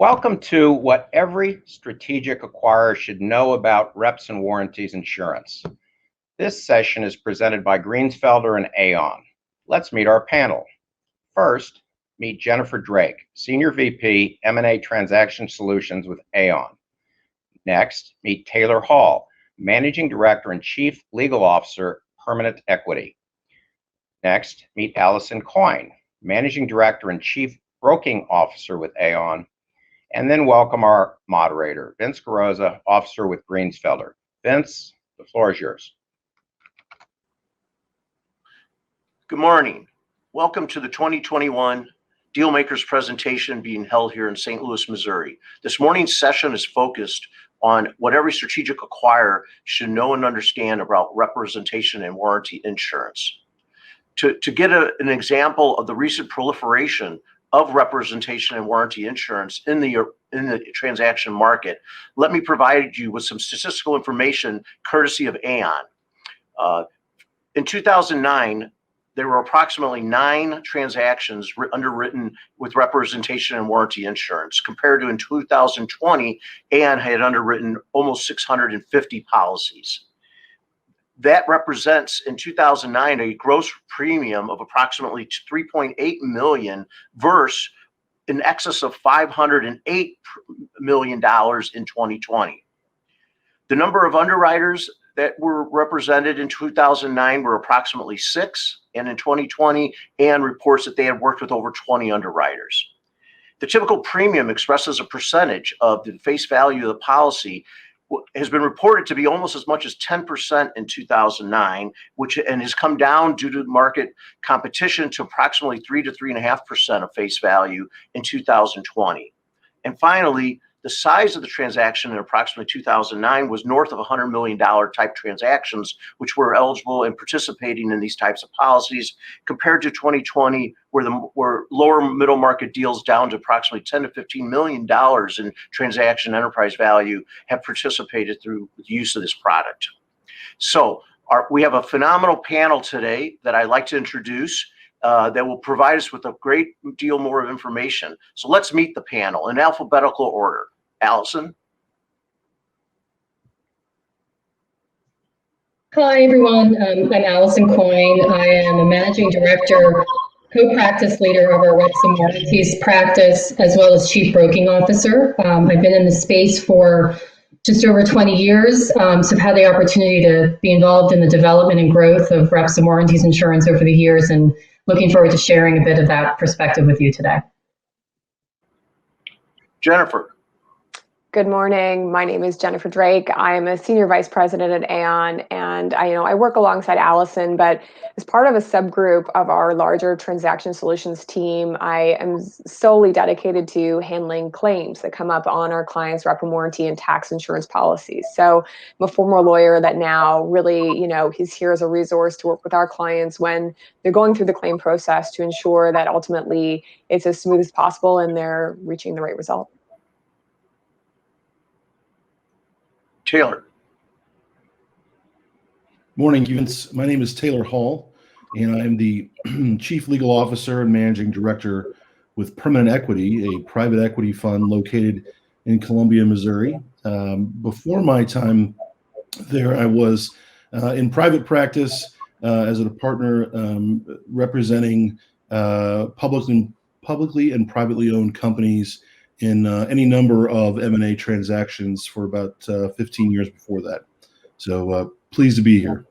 Welcome to what every strategic acquirer should know about reps and warranties insurance. This session is presented by Greensfelder and Aon. Let's meet our panel. First, meet Jennifer Drake, Senior VP, M&A Transaction Solutions with Aon. Next, meet Taylor Hall, Managing Director and Chief Legal Officer, Permanent Equity. Next, meet Allison Coyne, Managing Director and Chief Broking Officer with Aon. And then welcome our moderator, Vince Garozza, Officer with Greensfelder. Vince, the floor is yours. Good morning. Welcome to the 2021 Dealmakers presentation being held here in St. Louis, Missouri. This morning's session is focused on what every strategic acquirer should know and understand about representation and warranty insurance. To get an example of the recent proliferation of representation and warranty insurance in the transaction market, let me provide you with some statistical information courtesy of Aon. In 2009, there were approximately 9 transactions underwritten with representation and warranty insurance, compared to in 2020, Aon had underwritten almost 650 policies. That represents in 2009 a gross premium of approximately $3.8 million versus in excess of $508 million in 2020. The number of underwriters that were represented in 2009 were approximately 6, and in 2020, Aon reports that they had worked with over 20 underwriters. The typical premium expresses a percentage of the face value of the policy has been reported to be almost as much as 10% in 2009, and has come down due to market competition to approximately 3 to 3.5% of face value in 2020. And finally, the size of the transaction in approximately 2009 was north of $100 million type transactions, which were eligible and participating in these types of policies, compared to 2020, where lower middle market deals down to approximately $10 to $15 million in transaction enterprise value have participated through the use of this product. So we have a phenomenal panel today that I'd like to introduce that will provide us with a great deal more of information. So let's meet the panel in alphabetical order. Allison. Hi, everyone. I'm Allison Coyne. I am a managing director, co-practice leader of our reps and warranties practice, as well as chief broking officer. I've been in the space for just over 20 years, so I've had the opportunity to be involved in the development and growth of reps and warranties insurance over the years, and looking forward to sharing a bit of that perspective with you today. Jennifer. Good morning. My name is Jennifer Drake. I am a senior vice president at Aon, and I work alongside Allison, but as part of a subgroup of our larger transaction solutions team, I am solely dedicated to handling claims that come up on our clients' rep and warranty and tax insurance policies. So I'm a former lawyer that now really, is here as a resource to work with our clients when they're going through the claim process to ensure that ultimately it's as smooth as possible and they're reaching the right result. Taylor. Morning, Vince. My name is Taylor Hall, and I'm the Chief Legal Officer and Managing Director with Permanent Equity, a private equity fund located in Columbia, Missouri. Before my time there, I was in private practice as a partner representing publicly and privately owned companies in any number of M&A transactions for about 15 years before that. So pleased to be here.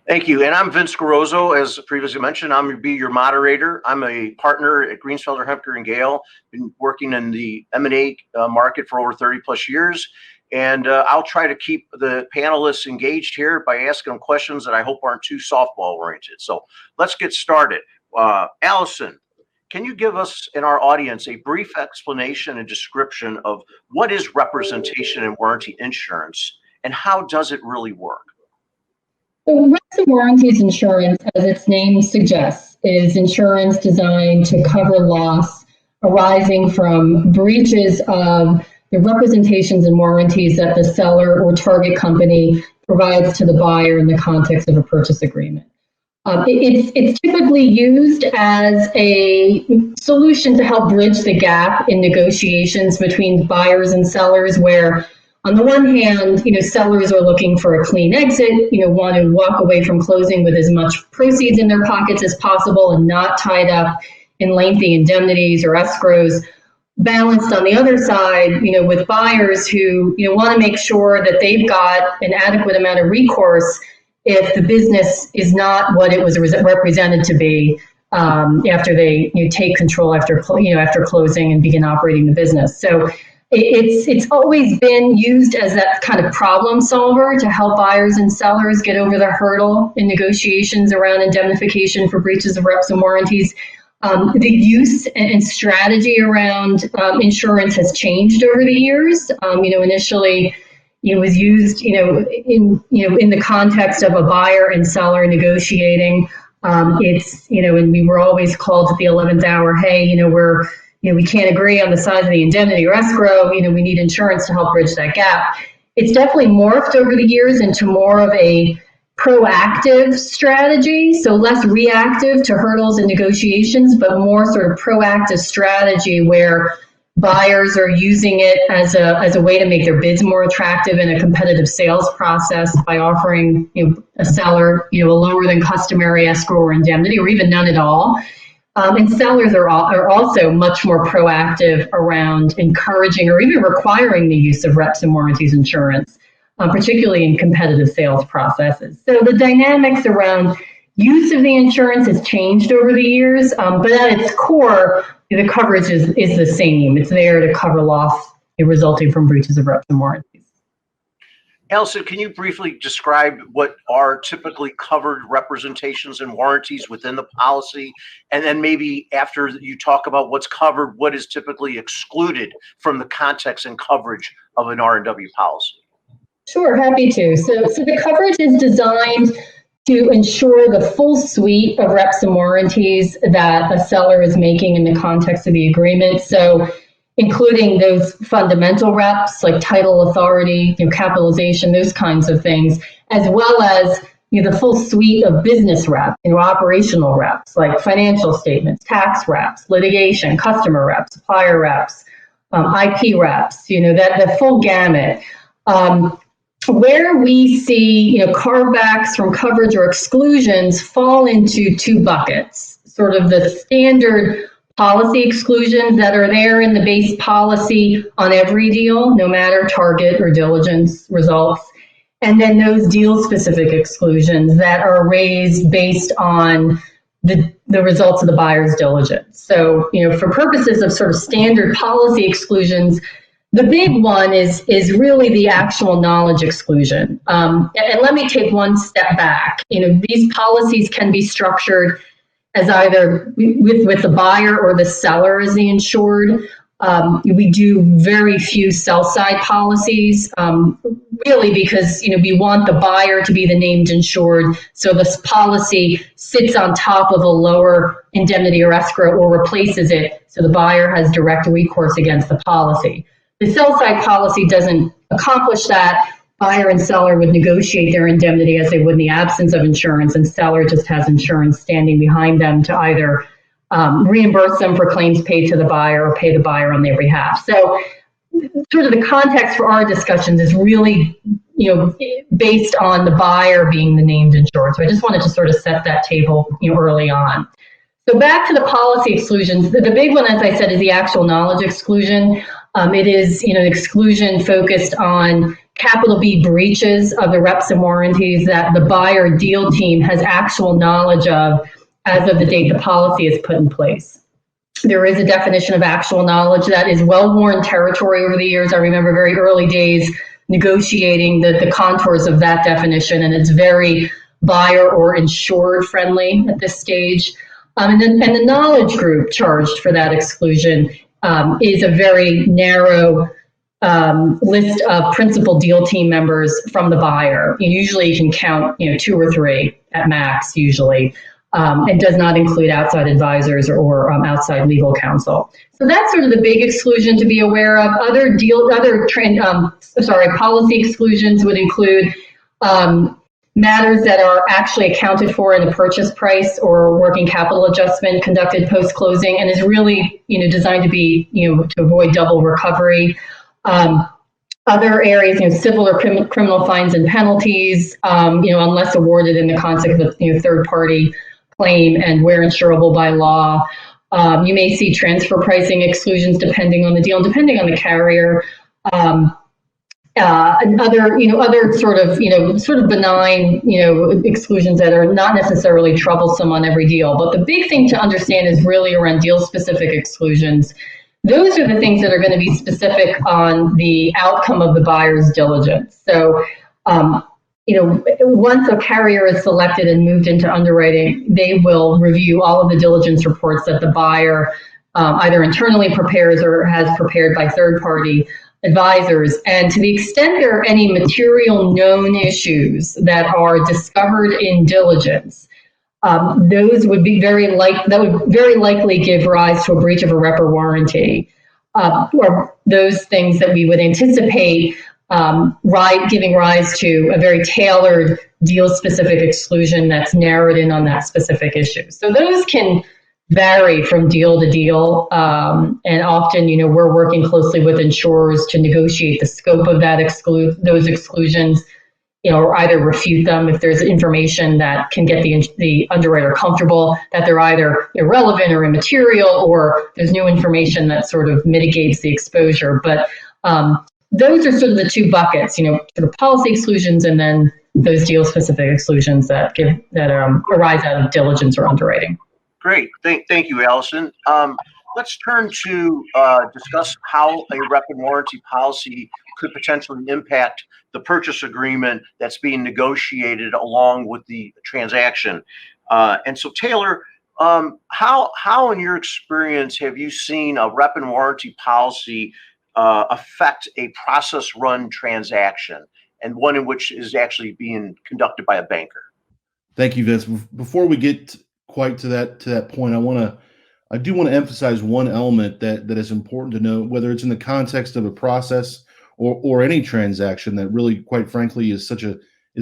Thank you. And I'm Vince Garozza, as previously mentioned. I'm going to be your moderator. I'm a partner at Greensfelder, Hempker & Gale. Been working in the M&A market for over 30 plus years. And I'll try to keep the panelists engaged here by asking them questions that I hope aren't too softball oriented. So let's get started. Allison, can you give us and our audience a brief explanation and description of what is representation and warranty insurance and how does it really work? So reps and warranties insurance, as its name suggests, is insurance designed to cover loss arising from breaches of the representations and warranties that the seller or target company provides to the buyer in the context of a purchase agreement. It's typically used as a solution to help bridge the gap in negotiations between buyers and sellers, where on the one hand, sellers are looking for a clean exit, want to walk away from closing with as much proceeds in their pockets as possible and not tied up in lengthy indemnities or escrows. Balanced on the other side, with buyers who, want to make sure that they've got an adequate amount of recourse if the business is not what it was represented to be after they take control after closing and begin operating the business. So it's always been used as that kind of problem solver to help buyers and sellers get over the hurdle in negotiations around indemnification for breaches of reps and warranties. The use and strategy around insurance has changed over the years. Initially, it was used, in the context of a buyer and seller negotiating. And we were always called at the 11th hour. Hey, we can't agree on the size of the indemnity or escrow. We need insurance to help bridge that gap. It's definitely morphed over the years into more of a proactive strategy, so less reactive to hurdles and negotiations, but more sort of proactive strategy where buyers are using it as a way to make their bids more attractive in a competitive sales process by offering a seller a lower than customary escrow or indemnity, or even none at all. And sellers are also much more proactive around encouraging or even requiring the use of reps and warranties insurance, particularly in competitive sales processes. So the dynamics around use of the insurance has changed over the years, but at its core, the coverage is the same. It's there to cover loss resulting from breaches of reps and warranties. Allison, can you briefly describe what are typically covered representations and warranties within the policy? And then maybe after you talk about what's covered, what is typically excluded from the context and coverage of an R&W policy? Sure, happy to. So the coverage is designed to ensure the full suite of reps and warranties that a seller is making in the context of the agreement. So including those fundamental reps like title authority, capitalization, those kinds of things, as well as the full suite of business reps, operational reps like financial statements, tax reps, litigation, customer reps, supplier reps, IP reps, that the full gamut. Where we see, carve-backs from coverage or exclusions fall into two buckets, sort of the standard policy exclusions that are there in the base policy on every deal, no matter target or diligence results, and then those deal-specific exclusions that are raised based on the results of the buyer's diligence. So, for purposes of sort of standard policy exclusions, the big one is really the actual knowledge exclusion. And let me take one step back. These policies can be structured as either with the buyer or the seller as the insured. We do very few sell-side policies, really because we want the buyer to be the named insured, so this policy sits on top of a lower indemnity or escrow or replaces it, so the buyer has direct recourse against the policy. The sell-side policy doesn't accomplish that. Buyer and seller would negotiate their indemnity as they would in the absence of insurance, and seller just has insurance standing behind them to either reimburse them for claims paid to the buyer or pay the buyer on their behalf. So sort of the context for our discussions is really, based on the buyer being the named insured. So I just wanted to sort of set that table, early on. So back to the policy exclusions. The big one, as I said, is the actual knowledge exclusion. It is, an exclusion focused on capital B breaches of the reps and warranties that the buyer deal team has actual knowledge of as of the date the policy is put in place. There is a definition of actual knowledge that is well-worn territory over the years. I remember very early days negotiating the contours of that definition, and it's very buyer or insured friendly at this stage. And the knowledge group charged for that exclusion is a very narrow list of principal deal team members from the buyer. Usually you can count, 2 or 3 at max usually. And does not include outside advisors or outside legal counsel. So that's sort of the big exclusion to be aware of. Policy exclusions would include matters that are actually accounted for in the purchase price or working capital adjustment conducted post-closing, and is really, designed to be, to avoid double recovery. Other areas, civil or criminal fines and penalties, unless awarded in the context of third-party claim and where insurable by law. You may see transfer pricing exclusions depending on the deal, depending on the carrier. And other sort of benign, exclusions that are not necessarily troublesome on every deal. But the big thing to understand is really around deal-specific exclusions. Those are the things that are going to be specific on the outcome of the buyer's diligence. So, once a carrier is selected and moved into underwriting, they will review all of the diligence reports that the buyer either internally prepares or has prepared by third-party advisors. And to the extent there are any material known issues that are discovered in diligence, those would be very likely give rise to a breach of a rep or warranty, or those things that we would anticipate giving rise to a very tailored deal-specific exclusion that's narrowed in on that specific issue. So those can vary from deal to deal, and often, we're working closely with insurers to negotiate the scope of those exclusions, or either refute them if there's information that can get the underwriter comfortable that they're either irrelevant or immaterial, or there's new information that sort of mitigates the exposure. But those are sort of the two buckets, sort of policy exclusions and then those deal-specific exclusions that arise out of diligence or underwriting. Great. Thank you, Allison. Let's turn to discuss how a rep and warranty policy could potentially impact the purchase agreement that's being negotiated along with the transaction. And so, Taylor, how in your experience have you seen a rep and warranty policy affect a process run transaction, and one in which is actually being conducted by a banker? Thank you, Vince. Before we get quite to that point, I do want to emphasize one element that is important to know, whether it's in the context of a process or any transaction, that really, quite frankly, is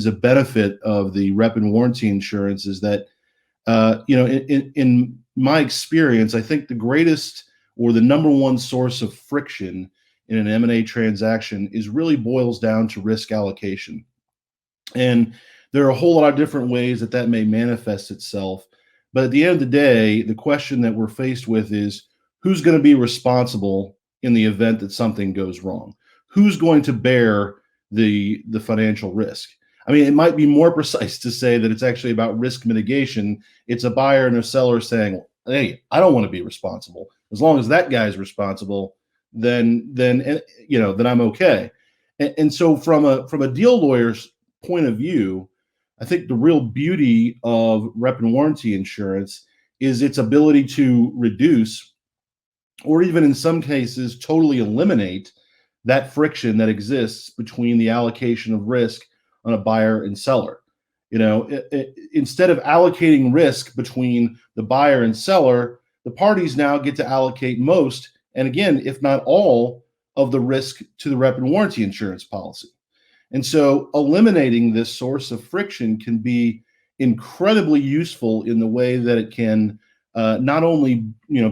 a benefit of the rep and warranty insurance, is that in my experience, I think the greatest or the number one source of friction in an M&A transaction really boils down to risk allocation. And there are a whole lot of different ways that may manifest itself. But at the end of the day, the question that we're faced with is, who's going to be responsible in the event that something goes wrong? Who's going to bear the financial risk? I mean, it might be more precise to say that it's actually about risk mitigation. It's a buyer and a seller saying, hey, I don't want to be responsible. As long as that guy's responsible, then I'm okay. And so from a deal lawyer's point of view, I think the real beauty of rep and warranty insurance is its ability to reduce, or even in some cases, totally eliminate that friction that exists between the allocation of risk on a buyer and seller. Instead of allocating risk between the buyer and seller, the parties now get to allocate most, and again, if not all, of the risk to the rep and warranty insurance policy. And so eliminating this source of friction can be incredibly useful in the way that it can not only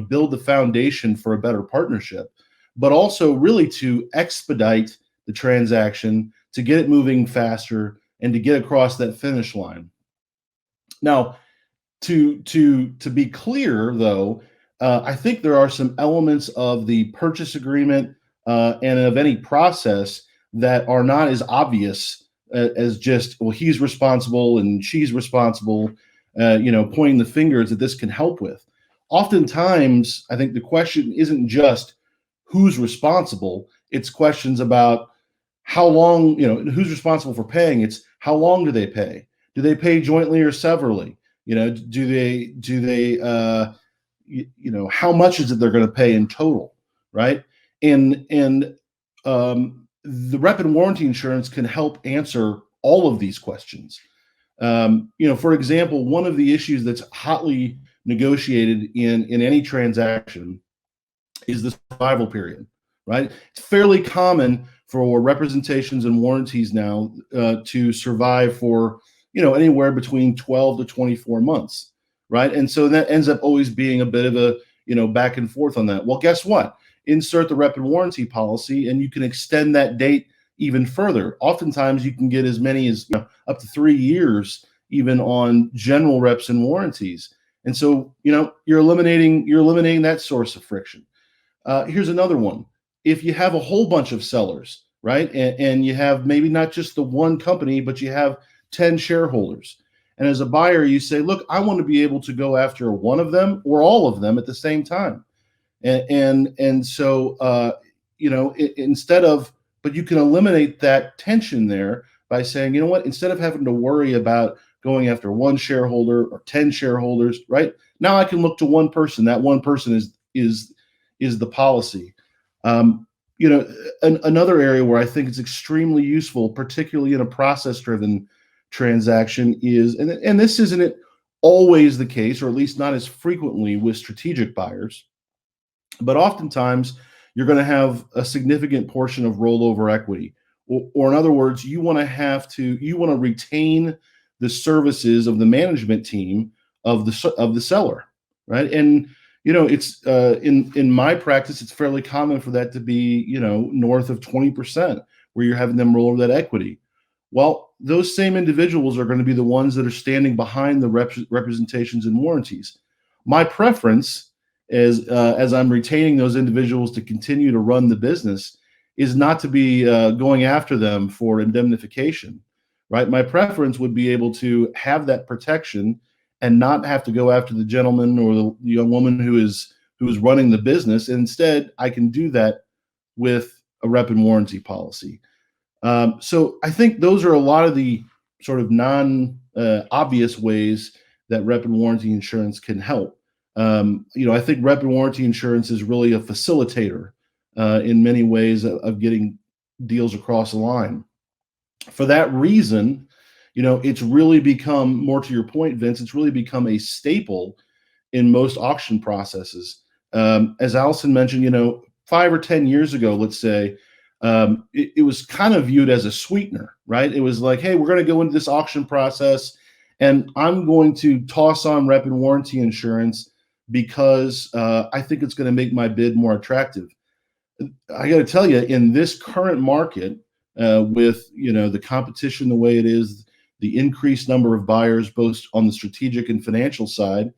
build the foundation for a better partnership, but also really to expedite the transaction, to get it moving faster and to get across that finish line. Now, to be clear, though, I think there are some elements of the purchase agreement and of any process that are not as obvious as just, well, he's responsible and she's responsible, pointing the fingers that this can help with. Oftentimes, I think the question isn't just who's responsible. It's questions about how long, who's responsible for paying. It's how long do they pay? Do they pay jointly or severally? Do they how much is it they're going to pay in total, right? And the rep and warranty insurance can help answer all of these questions. For example, one of the issues that's hotly negotiated in any transaction is the survival period, right? It's fairly common for representations and warranties now to survive for anywhere between 12 to 24 months, right? And so that ends up always being a bit of a, back and forth on that. Well, guess what? Insert the rep and warranty policy and you can extend that date even further. Oftentimes you can get as many as up to 3 years even on general reps and warranties. And so, you're eliminating that source of friction. Here's another one. If you have a whole bunch of sellers, right, and you have maybe not just the one company, but you have 10 shareholders. And as a buyer, you say, look, I want to be able to go after one of them or all of them at the same time. And so, instead of, but you can eliminate that tension there by saying, what, instead of having to worry about going after one shareholder or 10 shareholders, right? Now I can look to one person. That one person is the policy. Another area where I think it's extremely useful, particularly in a process-driven transaction, is, and this isn't always the case, or at least not as frequently with strategic buyers, but oftentimes you're going to have a significant portion of rollover equity, or in other words, you want to retain the services of the management team of the seller, right? And it's in my practice, it's fairly common for that to be north of 20%, where you're having them roll over that equity. Well, those same individuals are going to be the ones that are standing behind the representations and warranties. My preference is, as I'm retaining those individuals to continue to run the business, is not to be going after them for indemnification, right? My preference would be able to have that protection and not have to go after the gentleman or the young woman who is running the business. And instead, I can do that with a rep and warranty policy. So I think those are a lot of the sort of non-obvious ways that rep and warranty insurance can help. I think rep and warranty insurance is really a facilitator in many ways of getting deals across the line. For that reason, it's really become, more to your point, Vince, it's really become a staple in most auction processes. As Allison mentioned, 5 or 10 years ago, let's say, it was kind of viewed as a sweetener, right? It was like, hey, we're going to go into this auction process and I'm going to toss on rep and warranty insurance because I think it's going to make my bid more attractive. I got to tell you, in this current market, with the competition the way it is, the increased number of buyers, both on the strategic and financial side,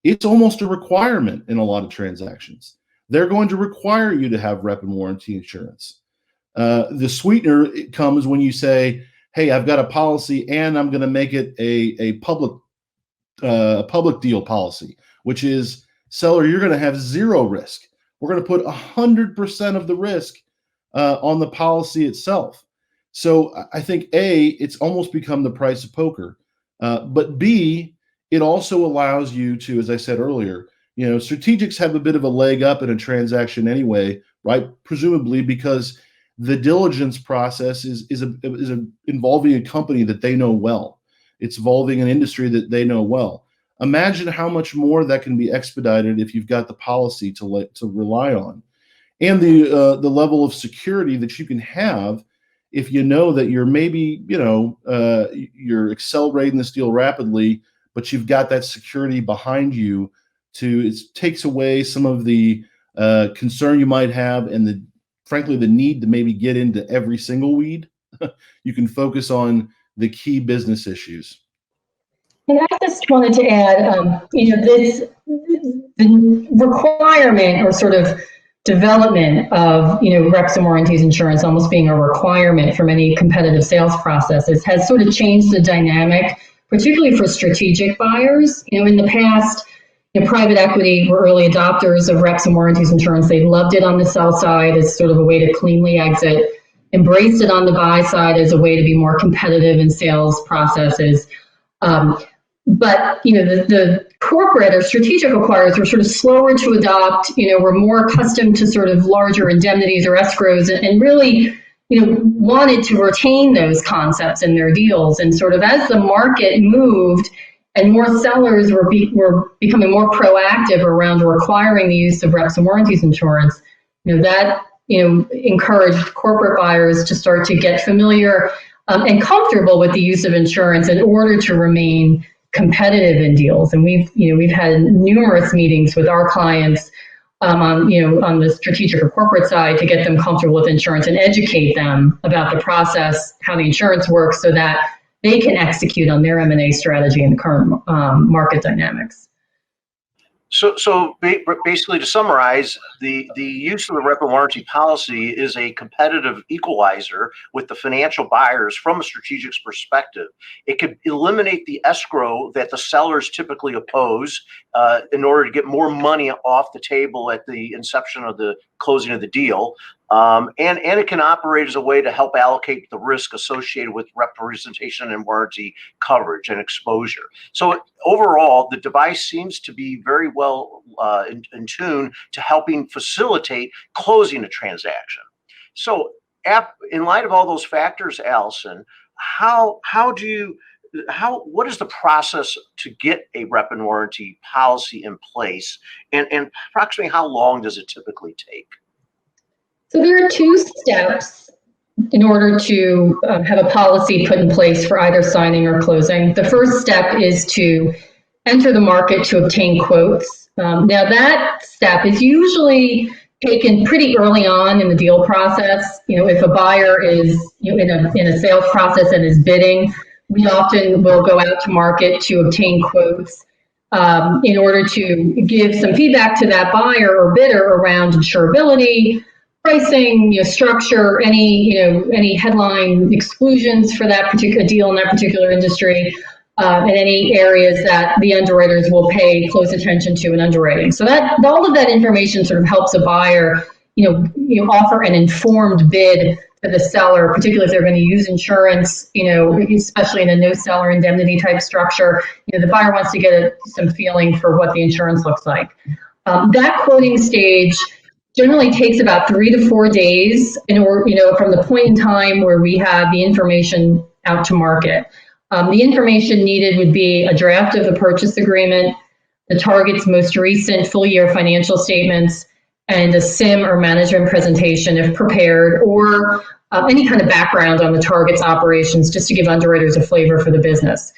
it's almost a requirement in a lot of transactions. They're going to require you to have rep and warranty insurance. The sweetener comes when you say, hey, I've got a policy and I'm going to make it a public deal policy, which is, seller, you're going to have zero risk. We're going to put 100% of the risk on the policy itself. So I think A, it's almost become the price of poker. But B, it also allows you to, as I said earlier, strategics have a bit of a leg up in a transaction anyway, right? Presumably because the diligence process is involving a company that they know well. It's involving an industry that they know well. Imagine how much more that can be expedited if you've got the policy to rely on, and the level of security that you can have if you know that you're maybe you're accelerating this deal rapidly, but you've got that security behind you it takes away some of the concern you might have and frankly the need to maybe get into every single weed. You can focus on the key business issues. And I just wanted to add, the requirement or sort of development of, reps and warranties insurance almost being a requirement for many competitive sales processes has sort of changed the dynamic, particularly for strategic buyers. In the past, private equity were early adopters of reps and warranties insurance. They loved it on the sell side as sort of a way to cleanly exit, embraced it on the buy side as a way to be more competitive in sales processes. But the corporate or strategic acquirers were sort of slower to adopt, were more accustomed to sort of larger indemnities or escrows and really, wanted to retain those concepts in their deals. And sort of as the market moved and more sellers were becoming more proactive around requiring the use of reps and warranties insurance, that encouraged corporate buyers to start to get familiar and comfortable with the use of insurance in order to remain competitive in deals. And we've had numerous meetings with our clients on the strategic or corporate side to get them comfortable with insurance and educate them about the process, how the insurance works, so that they can execute on their M&A strategy in the current market dynamics. So basically, to summarize, the use of the rep and warranty policy is a competitive equalizer with the financial buyers from a strategic perspective. It could eliminate the escrow that the sellers typically oppose in order to get more money off the table at the inception of the closing of the deal. And it can operate as a way to help allocate the risk associated with representation and warranty coverage and exposure. So overall, the device seems to be very well in tune to helping facilitate closing a transaction. So in light of all those factors, Allison, what is the process to get a rep and warranty policy in place, and approximately how long does it typically take? So there are two steps in order to have a policy put in place for either signing or closing. The first step is to enter the market to obtain quotes. Now that step is usually taken pretty early on in the deal process. If a buyer is in a sales process and is bidding, we often will go out to market to obtain quotes in order to give some feedback to that buyer or bidder around insurability, pricing, structure, any headline exclusions for that particular deal in that particular industry, and any areas that the underwriters will pay close attention to in underwriting. So that all of that information sort of helps a buyer, offer an informed bid to the seller, particularly if they're going to use insurance, especially in a no seller indemnity type structure. The buyer wants to get some feeling for what the insurance looks like. That quoting stage generally takes about 3 to 4 days from the point in time where we have the information out to market. The information needed would be a draft of the purchase agreement, the target's most recent full year financial statements, and a SIM or management presentation if prepared, or any kind of background on the target's operations, just to give underwriters a flavor for the business.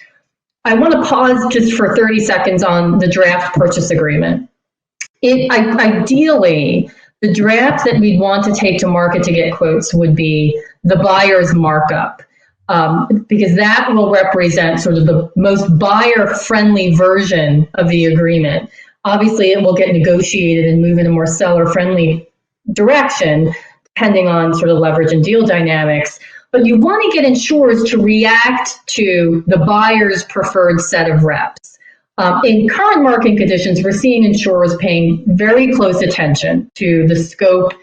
I want to pause just for 30 seconds on the draft purchase agreement. Ideally, the draft that we'd want to take to market to get quotes would be the buyer's markup, because that will represent sort of the most buyer-friendly version of the agreement. Obviously, it will get negotiated and move in a more seller-friendly direction, depending on sort of leverage and deal dynamics. But you want to get insurers to react to the buyer's preferred set of reps. In current market conditions, we're seeing insurers paying very close attention to the scope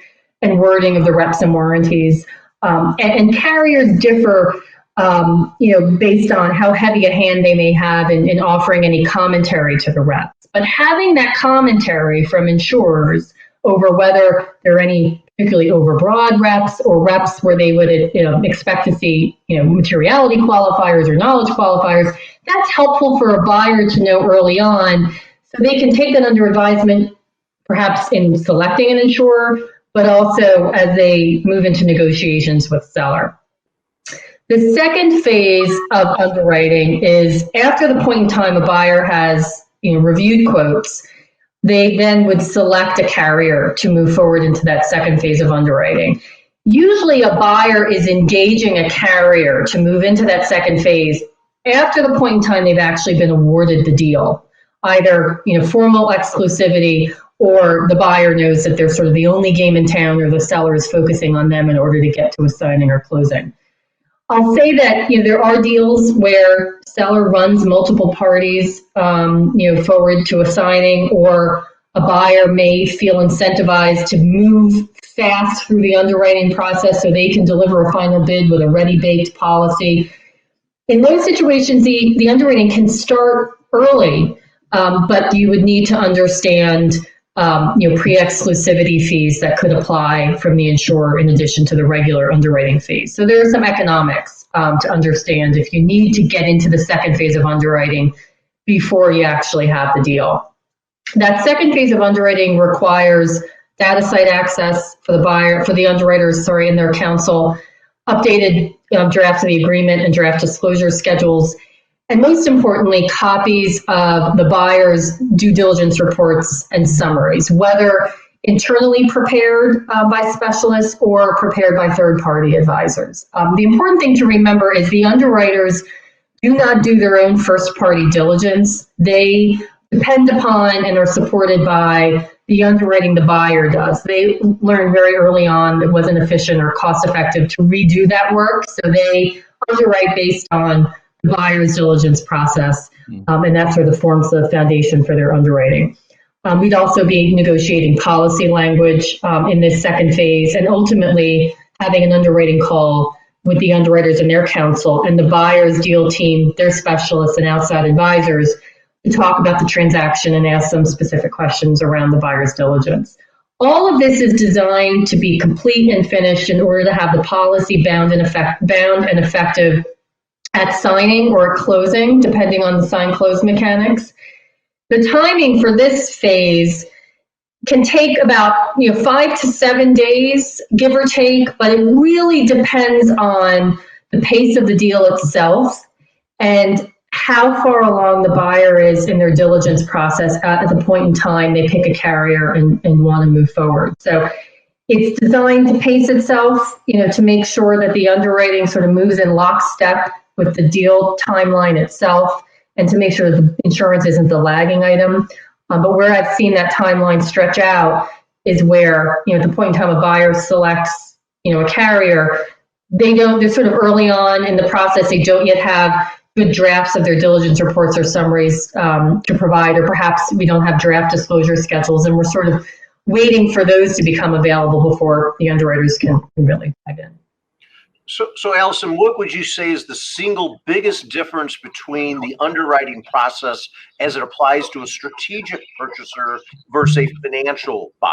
and wording of the reps and warranties, and carriers differ, based on how heavy a hand they may have in offering any commentary to the reps. But having that commentary from insurers over whether there are any particularly overbroad reps or reps where they would expect to see materiality qualifiers or knowledge qualifiers, that's helpful for a buyer to know early on, so they can take that under advisement, perhaps in selecting an insurer, but also as they move into negotiations with seller. The second phase of underwriting is after the point in time a buyer has reviewed quotes, they then would select a carrier to move forward into that second phase of underwriting. Usually a buyer is engaging a carrier to move into that second phase after the point in time they've actually been awarded the deal, either formal exclusivity, or the buyer knows that they're sort of the only game in town, or the seller is focusing on them in order to get to a signing or closing. I'll say that there are deals where seller runs multiple parties forward to a signing, or a buyer may feel incentivized to move fast through the underwriting process so they can deliver a final bid with a ready-baked policy. In those situations, the underwriting can start early, but you would need to understand pre-exclusivity fees that could apply from the insurer in addition to the regular underwriting fees. So there are some economics to understand if you need to get into the second phase of underwriting before you actually have the deal. That second phase of underwriting requires data site access for the buyer, for the underwriters, and their counsel. updated drafts of the agreement and draft disclosure schedules, and most importantly, copies of the buyer's due diligence reports and summaries, whether internally prepared by specialists or prepared by third-party advisors. The important thing to remember is the underwriters do not do their own first-party diligence. They depend upon and are supported by the underwriting the buyer does. They learned very early on it wasn't efficient or cost-effective to redo that work, so they underwrite based on the buyer's diligence process, and that sort of forms the foundation for their underwriting. We'd also be negotiating policy language in this second phase, and ultimately having an underwriting call with the underwriters and their counsel and the buyer's deal team, their specialists and outside advisors to talk about the transaction and ask them specific questions around the buyer's diligence. All of this is designed to be complete and finished in order to have the policy bound and effective at signing or closing, depending on the sign-close mechanics. The timing for this phase can take about 5 to 7 days, give or take, but it really depends on the pace of the deal itself and how far along the buyer is in their diligence process at the point in time they pick a carrier and want to move forward. So it's designed to pace itself, to make sure that the underwriting sort of moves in lockstep with the deal timeline itself, and to make sure the insurance isn't the lagging item. But where I've seen that timeline stretch out is where, at the point in time a buyer selects, a carrier, they're sort of early on in the process, they don't yet have good drafts of their diligence reports or summaries to provide, or perhaps we don't have draft disclosure schedules, and we're sort of waiting for those to become available before the underwriters can really dive in. So Allison, what would you say is the single biggest difference between the underwriting process as it applies to a strategic purchaser versus a financial buyer?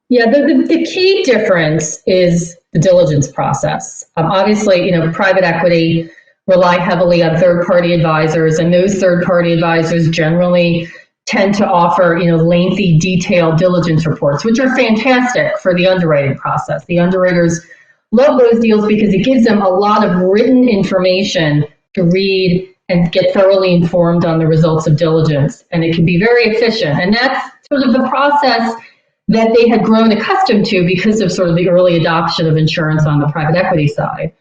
Yeah, the key difference is the diligence process. Obviously, private equity rely heavily on third-party advisors, and those third-party advisors generally tend to offer, lengthy, detailed diligence reports, which are fantastic for the underwriting process. The underwriters love those deals because it gives them a lot of written information to read and get thoroughly informed on the results of diligence. And it can be very efficient. And that's sort of the process that they had grown accustomed to because of sort of the early adoption of insurance on the private equity side.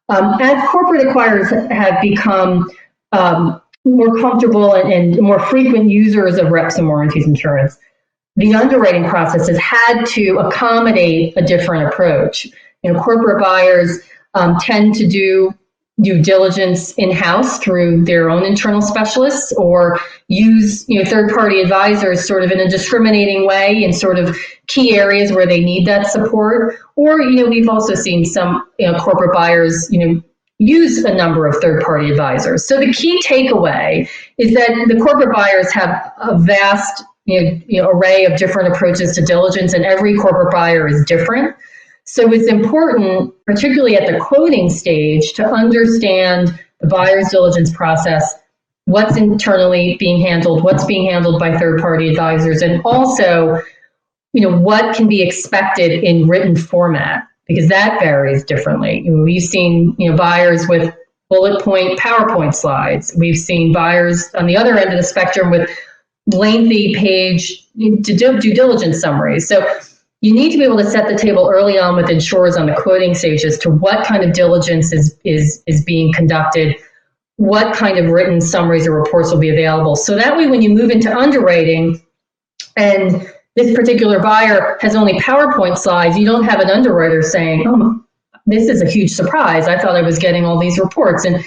As corporate acquirers have become more comfortable and more frequent users of reps and warranties insurance, the underwriting process has had to accommodate a different approach. Corporate buyers tend to do due diligence in-house through their own internal specialists, or use third-party advisors sort of in a discriminating way in sort of key areas where they need that support. Or we've also seen some corporate buyers use a number of third-party advisors. So the key takeaway is that the corporate buyers have a vast array of different approaches to diligence, and every corporate buyer is different. So it's important, particularly at the quoting stage, to understand the buyer's diligence process, what's internally being handled, what's being handled by third-party advisors, and also, what can be expected in written format, because that varies differently. We've seen, buyers with bullet point PowerPoint slides. We've seen buyers on the other end of the spectrum with lengthy page due diligence summaries. So you need to be able to set the table early on with insurers on the quoting stage as to what kind of diligence is being conducted, what kind of written summaries or reports will be available. So that way, when you move into underwriting and this particular buyer has only PowerPoint slides, you don't have an underwriter saying, oh, this is a huge surprise. I thought I was getting all these reports. And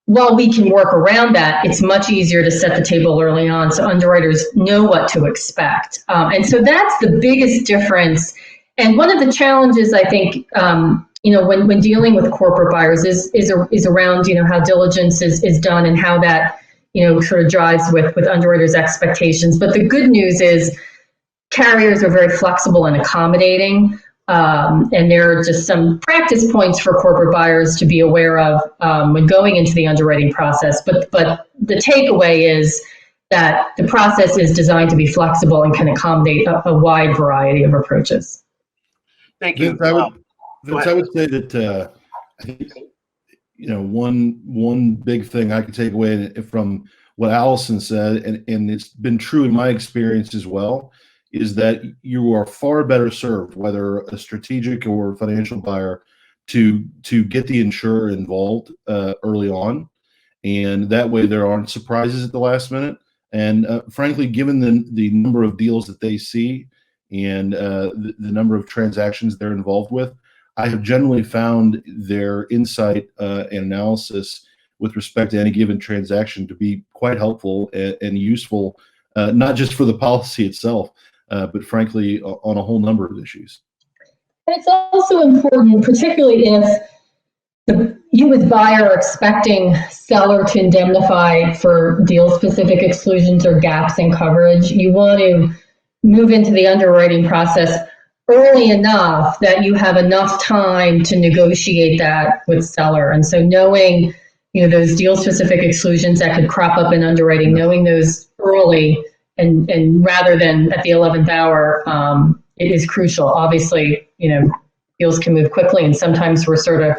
while we can work around that, it's much easier to set the table early on so underwriters know what to expect. And so that's the biggest difference. And one of the challenges, I think, when dealing with corporate buyers is around, how diligence is done and how that, sort of drives with underwriters' expectations. But the good news is carriers are very flexible and accommodating. And there are just some practice points for corporate buyers to be aware of when going into the underwriting process. But the takeaway is that the process is designed to be flexible and can accommodate a wide variety of approaches. Thank you. Vince, I would say that I think, one big thing I could take away from what Allison said, and it's been true in my experience as well, is that you are far better served, whether a strategic or financial buyer, to get the insurer involved early on, and that way there aren't surprises at the last minute. And frankly, given the number of deals that they see and the number of transactions they're involved with, I have generally found their insight and analysis with respect to any given transaction to be quite helpful and useful, not just for the policy itself, but frankly on a whole number of issues. And it's also important, particularly if you as buyer are expecting seller to indemnify for deal-specific exclusions or gaps in coverage, you want to move into the underwriting process early enough that you have enough time to negotiate that with seller. And so knowing, those deal-specific exclusions that could crop up in underwriting, knowing those early and rather than at the 11th hour, it is crucial. Obviously, deals can move quickly, and sometimes we're sort of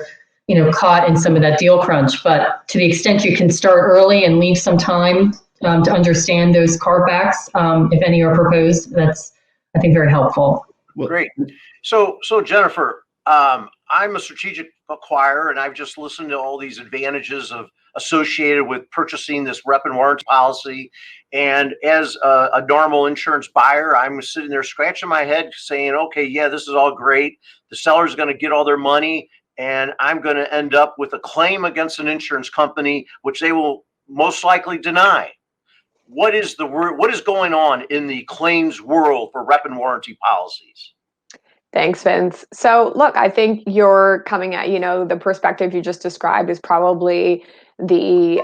caught in some of that deal crunch. But to the extent you can start early and leave some time to understand those carve-backs, if any are proposed, that's, I think, very helpful. Great. So Jennifer, I'm a strategic acquirer, and I've just listened to all these advantages associated with purchasing this rep and warranty policy. And as a normal insurance buyer, I'm sitting there scratching my head saying, okay, yeah, this is all great. The seller's going to get all their money, and I'm going to end up with a claim against an insurance company, which they will most likely deny. What is going on in the claims world for rep and warranty policies? Thanks, Vince. So look, I think you're coming at, the perspective you just described is probably the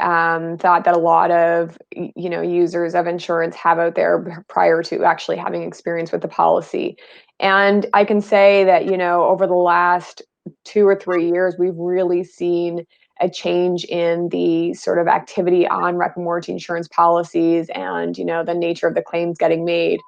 thought that a lot of, users of insurance have out there prior to actually having experience with the policy. And I can say that, over the last 2 or 3 years, we've really seen a change in the sort of activity on rep and warranty insurance policies and, the nature of the claims getting made.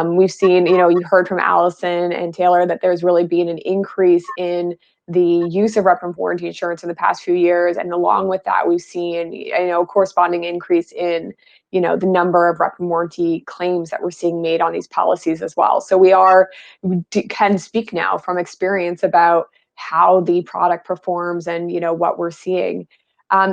We've seen, you heard from Allison and Taylor that there's really been an increase in the use of rep and warranty insurance in the past few years. And along with that, we've seen, a corresponding increase in, the number of rep and warranty claims that we're seeing made on these policies as well. So we can speak now from experience about how the product performs and, what we're seeing.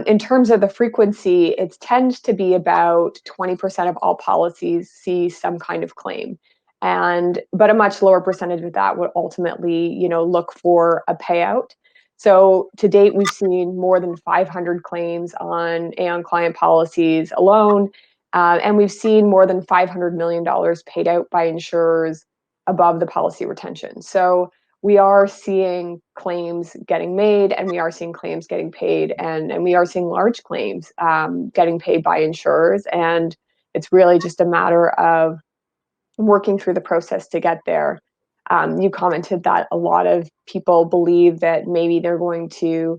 In terms of the frequency, it tends to be about 20% of all policies see some kind of claim. But a much lower percentage of that would ultimately, look for a payout. So to date, we've seen more than 500 claims on Aon client policies alone. And we've seen more than $500 million paid out by insurers above the policy retention. So we are seeing claims getting made, and we are seeing claims getting paid, and we are seeing large claims getting paid by insurers. And it's really just a matter of working through the process to get there. You commented that a lot of people believe that maybe they're going to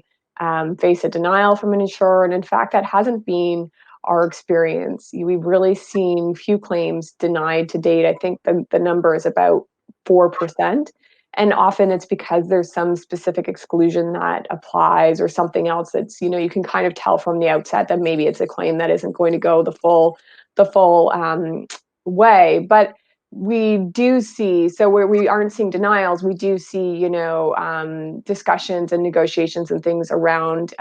face a denial from an insurer. And in fact, that hasn't been our experience. We've really seen few claims denied to date. I think the number is about 4%. And often it's because there's some specific exclusion that applies or something else that's, you can kind of tell from the outset that maybe it's a claim that isn't going to go the full way. But we do see, so where we aren't seeing denials, we do see, discussions and negotiations and things around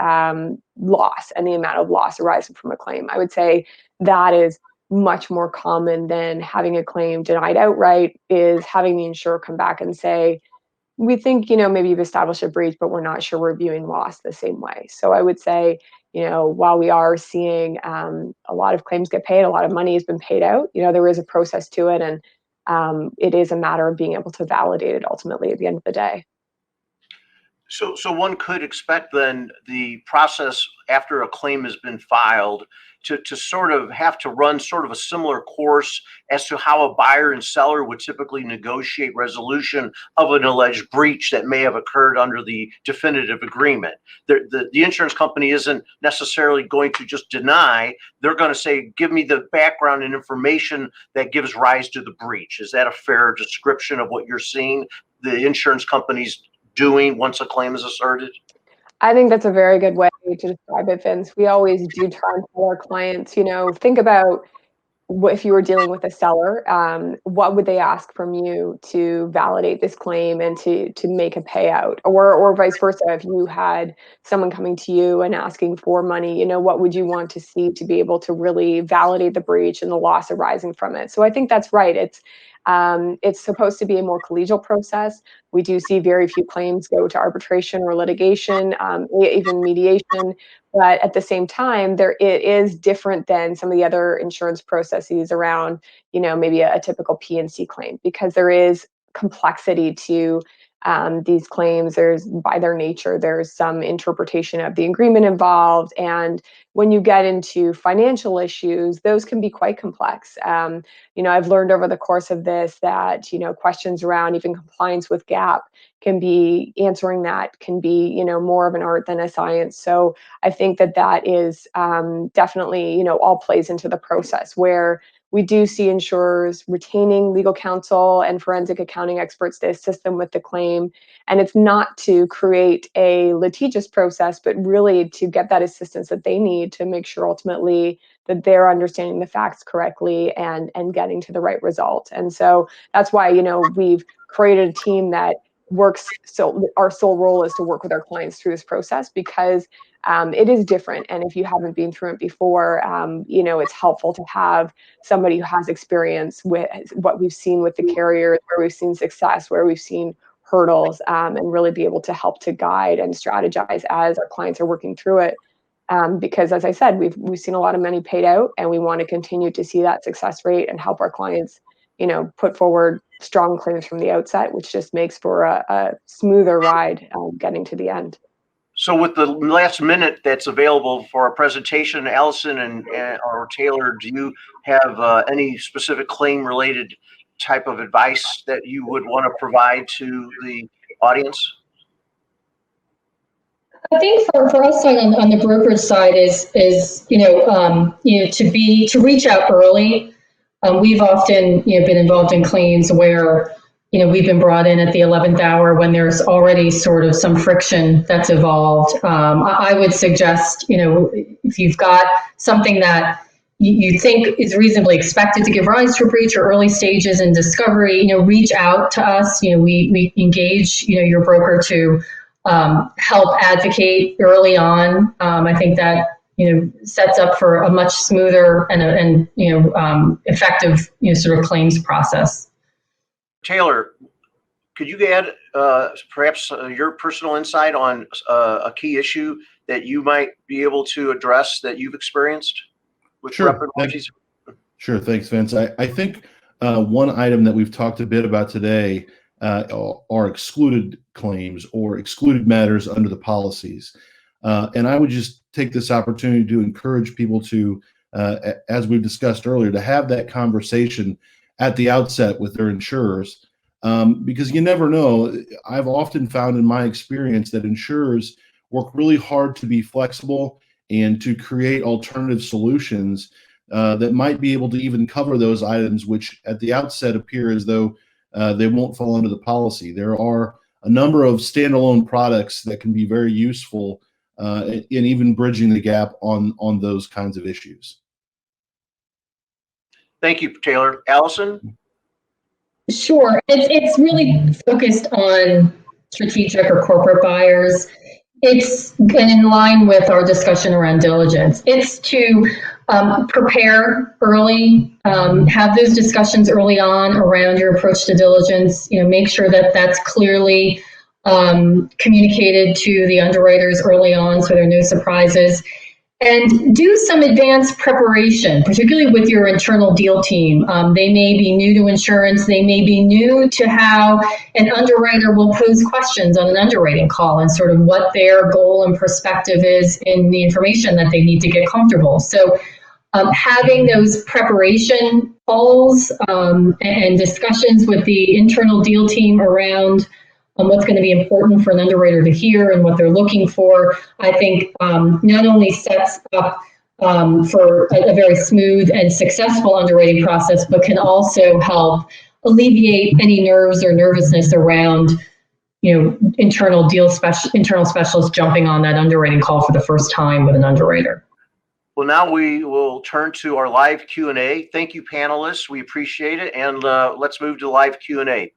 loss and the amount of loss arising from a claim. I would say that is much more common than having a claim denied outright, is having the insurer come back and say, we think, maybe you've established a breach, but we're not sure we're viewing loss the same way. So I would say, while we are seeing a lot of claims get paid, a lot of money has been paid out, there is a process to it. And it is a matter of being able to validate it ultimately at the end of the day. So one could expect then the process after a claim has been filed to sort of have to run sort of a similar course as to how a buyer and seller would typically negotiate resolution of an alleged breach that may have occurred under the definitive agreement. The insurance company isn't necessarily going to just deny. They're going to say, give me the background and information that gives rise to the breach. Is that a fair description of what you're seeing? The insurance companies doing once a claim is asserted? I think that's a very good way to describe it, Vince. We always do try and tell our clients, think about if you were dealing with a seller, what would they ask from you to validate this claim and to make a payout, or vice versa? If you had someone coming to you and asking for money, what would you want to see to be able to really validate the breach and the loss arising from it? So I think that's right. It's supposed to be a more collegial process. We do see very few claims go to arbitration or litigation, even mediation. But at the same time, it is different than some of the other insurance processes around, maybe a typical P&C claim, because there is complexity to these claims. By their nature, there's some interpretation of the agreement involved, and when you get into financial issues, those can be quite complex. I've learned over the course of this that questions around even compliance with GAAP answering that can be more of an art than a science. So I think that is definitely, all plays into the process, where we do see insurers retaining legal counsel and forensic accounting experts to assist them with the claim. And it's not to create a litigious process, but really to get that assistance that they need to make sure ultimately that they're understanding the facts correctly and getting to the right result. And so that's why, we've created a team that works. So our sole role is to work with our clients through this process, because it is different. And if you haven't been through it before, it's helpful to have somebody who has experience with what we've seen with the carriers, where we've seen success, where we've seen hurdles, and really be able to help to guide and strategize as our clients are working through it. Because as I said, we've seen a lot of money paid out, and we want to continue to see that success rate and help our clients, put forward strong claims from the outset, which just makes for a smoother ride getting to the end. So with the last minute that's available for our presentation, Allison or Taylor, do you have any specific claim related type of advice that you would want to provide to the audience? I think for us on the brokerage side is to reach out early. We've often been involved in claims where we've been brought in at the 11th hour when there's already sort of some friction that's evolved. I would suggest if you've got something that you think is reasonably expected to give rise to a breach or early stages in discovery, reach out to us. We engage your broker to help advocate early on. I think that sets up for a much smoother and effective sort of claims process. Taylor, could you add perhaps your personal insight on a key issue that you might be able to address that you've experienced with rep and warranties? Sure, thanks, Vince. I think one item that we've talked a bit about today are excluded claims or excluded matters under the policies. And I would just take this opportunity to encourage people to, as we've discussed earlier, to have that conversation at the outset with their insurers, because you never know. I've often found in my experience that insurers work really hard to be flexible and to create alternative solutions that might be able to even cover those items which at the outset appear as though they won't fall under the policy. There are a number of standalone products that can be very useful in even bridging the gap on those kinds of issues. Thank you, Taylor. Allison? Sure. It's really focused on strategic or corporate buyers. It's in line with our discussion around diligence. It's to prepare early, have those discussions early on around your approach to diligence. Make sure that that's clearly communicated to the underwriters early on, so there are no surprises. And do some advanced preparation, particularly with your internal deal team. They may be new to insurance. They may be new to how an underwriter will pose questions on an underwriting call and sort of what their goal and perspective is in the information that they need to get comfortable. So having those preparation calls and discussions with the internal deal team around what's going to be important for an underwriter to hear and what they're looking for, I think not only sets up for a very smooth and successful underwriting process, but can also help alleviate any nerves or nervousness around internal specialists jumping on that underwriting call for the first time with an underwriter. Well, now we will turn to our live Q&A. Thank you, panelists. We appreciate it. And let's move to live Q&A.